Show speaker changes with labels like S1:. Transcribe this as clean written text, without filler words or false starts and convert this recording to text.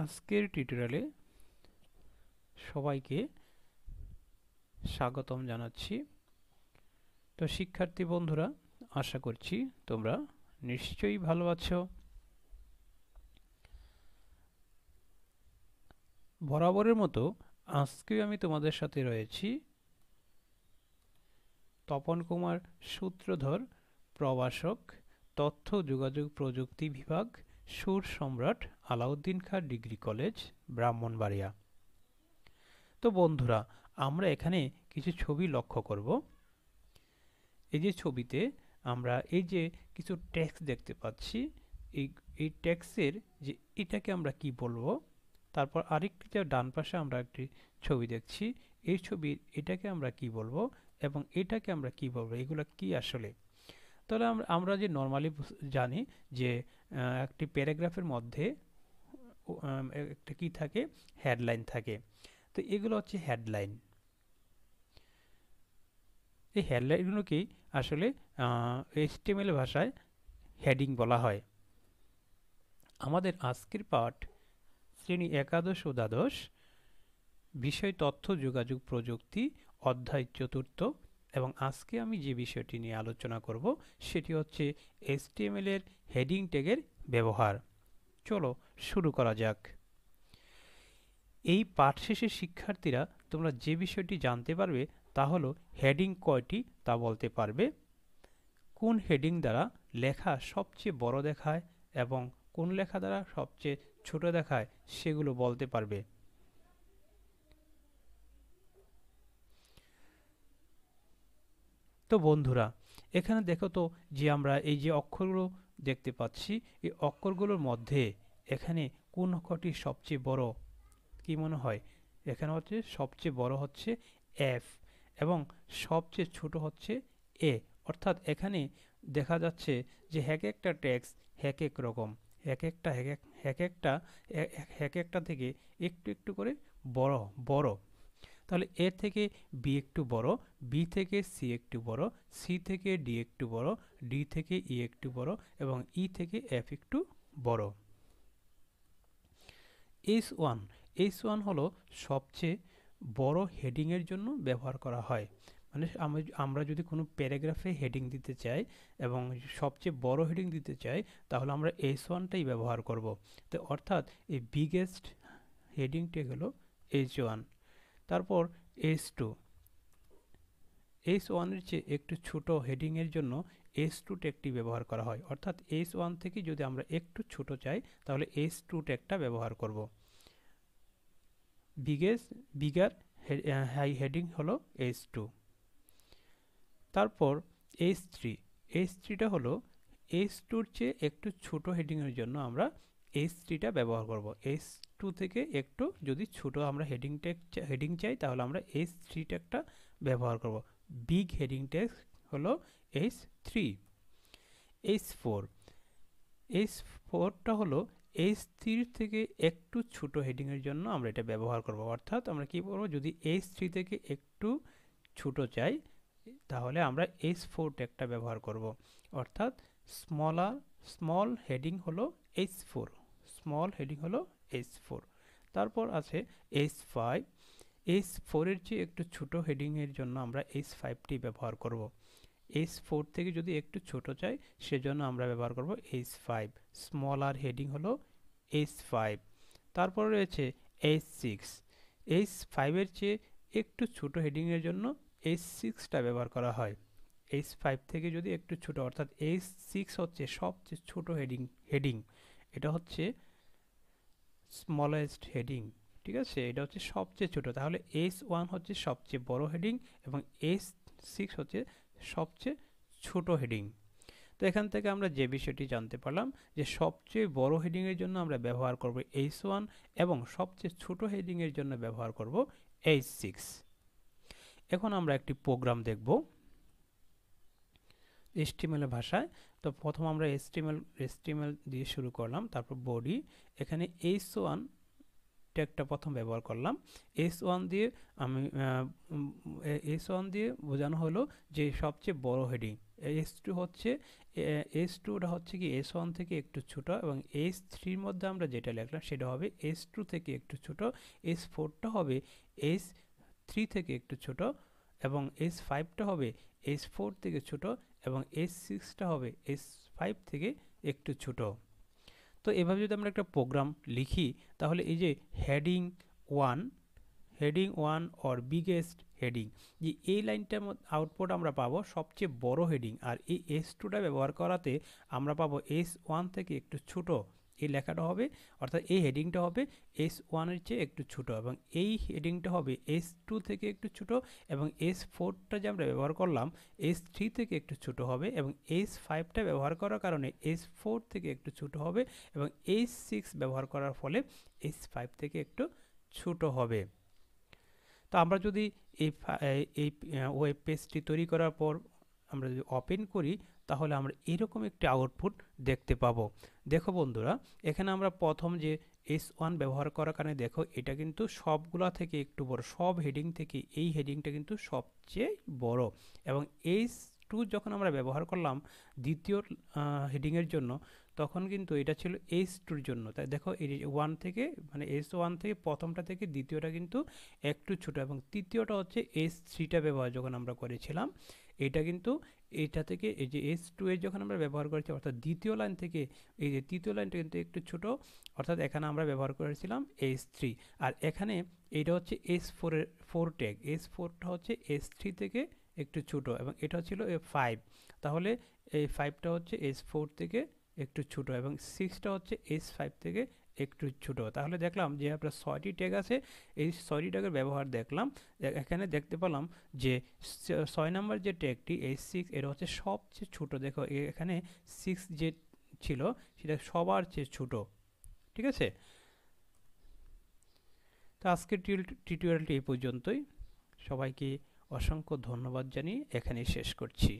S1: আজকের টিউটোরিয়ালে সবাইকে স্বাগতম জানাচ্ছি। তো শিক্ষার্থী বন্ধুরা, আশা করছি তোমরা নিশ্চয়ই ভালো আছো। বরাবরের মতো আজকেও আমি তোমাদের সাথে রয়েছি তপন কুমার সূত্রধর, প্রভাষক, তথ্য যোগাযোগ প্রযুক্তি বিভাগ, সুর সম্রাট, আলাউদ্দিন খাঁ ডিগ্রি কলেজ, ব্রাহ্মণবাড়িয়া। তো বন্ধুরা, আমরা এখানে কিছু ছবি লক্ষ্য করব। এই যে ছবিতে আমরা এই যে কিছু টেক্সট দেখতে পাচ্ছি, এই টেক্সটের যে এটাকে আমরা কি বলবো, তারপর আরেকটি যে ডান পাশে আমরা একটি ছবি দেখছি, এই ছবির এটাকে আমরা কি বলবো এবং এটাকে আমরা কি বলবো, এগুলো কি আসলে। তাহলে আমরা যে নর্মালি জানি যে একটি প্যারাগ্রাফের মধ্যে একটা কি থাকে, হেডলাইন থাকে। তো এগুলো হচ্ছে হেডলাইন। এই হেডলাইনগুলোকেই আসলে এইচটিএমএল ভাষায় হেডিং বলা হয়। আমাদের আজকের পাঠ শ্রেণী একাদশ ও দ্বাদশ, বিষয় তথ্য যোগাযোগ প্রযুক্তি, অধ্যায় চতুর্থ, এবং আজকে আমি যে বিষয়টি নিয়ে আলোচনা করব সেটি হচ্ছে এইচটিএমএল এর হেডিং ট্যাগের ব্যবহার। চলো শুরু করা যাক। এই পাঠ শেষে শিক্ষার্থীরা তোমরা যে বিষয়টি জানতে পারবে তা হলো হেডিং কয়টি তা বলতে পারবে, কোন হেডিং দ্বারা লেখা সবচেয়ে বড় দেখায় এবং কোন লেখা দ্বারা সবচেয়ে ছোট দেখায় সেগুলো বলতে পারবে। তো বন্ধুরা, এখানে দেখো তো যে আমরা এই যে অক্ষরগুলো দেখতে পাচ্ছি, এই অক্ষরগুলোর মধ্যে এখানে কোন অক্ষরটি সবচেয়ে বড়, কি মনে হয়? এখানে হচ্ছে সবচেয়ে বড় হচ্ছে এফ এবং সবচেয়ে ছোট হচ্ছে এ। অর্থাৎ এখানে দেখা যাচ্ছে যে এক একটা টেক্সট এক এক রকম, এক একটা এক একটা থেকে একটু একটু করে বড় বড়। তাহলে এ থেকে বি একটু বড়, বি থেকে সি একটু বড়, সি থেকে ডি একটু বড়, ডি থেকে ই একটু বড় এবং ই থেকে এফ একটু বড়। এইচ1 এইচ1 হলো সবচেয়ে বড় হেডিংয়ের জন্য ব্যবহার করা হয়। মানে আমরা যদি কোনো প্যারাগ্রাফে হেডিং দিতে চাই এবং সবচেয়ে বড় হেডিং দিতে চাই, তাহলে আমরা এইচ1টাই ব্যবহার করব। তো অর্থাৎ এই বিগেস্ট হেডিংটি হলো এইচ1। তারপর এইচ2, এইচ1-এর চেয়ে একটু ছোট হেডিংয়ের জন্য এইচ2 ট্যাগটি ব্যবহার করা হয়। অর্থাৎ এইচ1 থেকে যদি আমরা একটু ছোট চাই তাহলে এইচ2 ট্যাগটা ব্যবহার করব। বিগার হাই হেডিং হলো এইচ2। তারপর এইচ3, এইচ3টা হলো এইচ2-র চেয়ে একটু ছোট হেডিংয়ের জন্য আমরা এইচ3টা ব্যবহার করব। এইচ2 থেকে একটু যদি ছোট আমরা হেডিং চাই তাহলে আমরা এইচ3 ট্যাগটা ব্যবহার করব। বিগ হেডিং ট্যাগ হলো এইচ3। এইচ4, এইচ4টা হলো এইচ3 থেকে একটু ছোট হেডিংয়ের জন্য আমরা এটা ব্যবহার করব। অর্থাৎ আমরা কি করব, যদি এইচ3 থেকে একটু ছোট চাই তাহলে আমরা এইচ4 ট্যাগটা ব্যবহার করব। অর্থাৎ স্মল হেডিং হলো এইচ4, স্মল হেডিং হলো এইচ4। তারপর আছে এইচ5, এইচ4-এর চেয়ে একটু ছোট হেডিংয়ের জন্য আমরা এইচ5টি ব্যবহার করব। এইচ4 থেকে যদি একটু ছোট চাই সেজন্য আমরা ব্যবহার করব এইচ5, স্মল আর হেডিং হলো এইচ5। তারপর রয়েছে এইচ6, এইচ5-এর চেয়ে একটু ছোট হেডিংয়ের জন্য এইচ6টা ব্যবহার করা হয়। এইচ5 থেকে যদি একটু ছোট, অর্থাৎ এইচ6 হচ্ছে সবচেয়ে ছোট হেডিং, এটা হচ্ছে স্মলেস্ট হেডিং। ঠিক আছে, এটা হচ্ছে সবচেয়ে ছোট। তাহলে এইচ1 হচ্ছে সবচেয়ে বড় হেডিং এবং এইচ6 হচ্ছে সবচেয়ে ছোট হেডিং। তো এখান থেকে আমরা যে বিষয়টি জানতে পারলাম যে সবচেয়ে বড় হেডিংয়ের জন্য আমরা ব্যবহার করব এইচ1 এবং সবচেয়ে ছোট হেডিংয়ের জন্য ব্যবহার করব এইচ6। এখন আমরা একটি প্রোগ্রাম দেখব এইচটিএমএল ভাষায়। তো প্রথম আমরা এইচটিএমএল দিয়ে শুরু করলাম, তারপর বডি। এখানে এইচ1 ট্যাগটা প্রথম ব্যবহার করলাম। এইচ1 দিয়ে বোঝানো হলো যে সবচেয়ে বড় হেডিং, এস টু হচ্ছে এস টুটা হচ্ছে কি এস ওয়ান থেকে একটু ছোট, এবং এস থ্রির মধ্যে আমরা যেটা লিখলাম সেটা হবে এস টু থেকে একটু ছোট, এস ফোরটা হবে এস থ্রি থেকে একটু ছোট, এবং এস ফাইভটা হবে এস ফোর থেকে ছোট, এবং এস সিক্সটা হবে এস ফাইভ থেকে একটু ছোট। তো এভাবে যদি আমরা একটা প্রোগ্রাম লিখি তাহলে এই যে heading one, heading one or biggest heading, যে এই লাইনটার আউটপুট আমরা পাবো সবচেয়ে বড় হেডিং, আর এই এস টুটা ব্যবহার করাতে আমরা পাবো এস ওয়ান থেকে একটু ছোট এই লেখাটা হবে, অর্থাৎ এই হেডিংটা হবে এস ওয়ানের চেয়ে একটু ছোট, এবং এই হেডিংটা হবে এস টু থেকে একটু ছোট, এবং এস ফোরটা যে আমরা ব্যবহার করলাম এস থ্রি থেকে একটু ছোট হবে, এবং এস ফাইভটা ব্যবহার করার কারণে এস ফোর থেকে একটু ছোট হবে, এবং এস সিক্স ব্যবহার করার ফলে এস ফাইভ থেকে একটু ছোট হবে। তো আমরা যদি এই এই ওয়েব পেজটি তৈরি করার পর আমরা যদি ওপেন করি তাহলে আমরা এরকম একটি আউটপুট দেখতে পাবো। দেখো বন্ধুরা, এখানে আমরা প্রথম যে এস ওয়ান ব্যবহার করার কারণে দেখো এটা কিন্তু সবগুলা থেকে একটু বড়, সব হেডিং থেকে এই হেডিংটা কিন্তু সবচেয়ে বড়, এবং এস টু যখন আমরা ব্যবহার করলাম দ্বিতীয় হেডিংয়ের জন্য তখন কিন্তু এটা ছিল এস টুর জন্য। তাই দেখো এই ওয়ান থেকে মানে এস ওয়ান থেকে প্রথমটা থেকে দ্বিতীয়টা কিন্তু একটু ছোট, এবং তৃতীয়টা হচ্ছে এস থ্রিটা ব্যবহার যখন আমরা করেছিলাম এটা কিন্তু এটা থেকে এই যে এস টু এর যখন আমরা ব্যবহার করেছি অর্থাৎ দ্বিতীয় লাইন থেকে এই যে তৃতীয় লাইনটা কিন্তু একটু ছোট, অর্থাৎ এখানে আমরা ব্যবহার করেছিলাম এস থ্রি, আর এখানে এইটা হচ্ছে এস ফোরের ফোর ট্যাগ, এস ফোরটা হচ্ছে এস থ্রি থেকে একটু ছোট, এবং এটা ছিল এ ফাইভ, তাহলে এই ফাইভটা হচ্ছে এস ফোর থেকে একটু ছোট, এবং সিক্সটা হচ্ছে এস ফাইভ থেকে একটু ছোট। তাহলে দেখলাম যে আপনার ছয়টি ট্যাগ আছে, এই ছয়টি ট্যাগের ব্যবহার দেখলাম। এখানে দেখতে পেলাম যে 6 নম্বর যে ট্যাগটি এস সিক্স এটা হচ্ছে সবচেয়ে ছোট। দেখো এখানে সিক্স যে ছিল সেটা সবার চেয়ে ছোট। ঠিক আছে, তো আজকের টিউটোরিয়ালটি এই পর্যন্তই। সবাইকে অসংখ্য ধন্যবাদ জানিয়ে এখানেই শেষ করছি।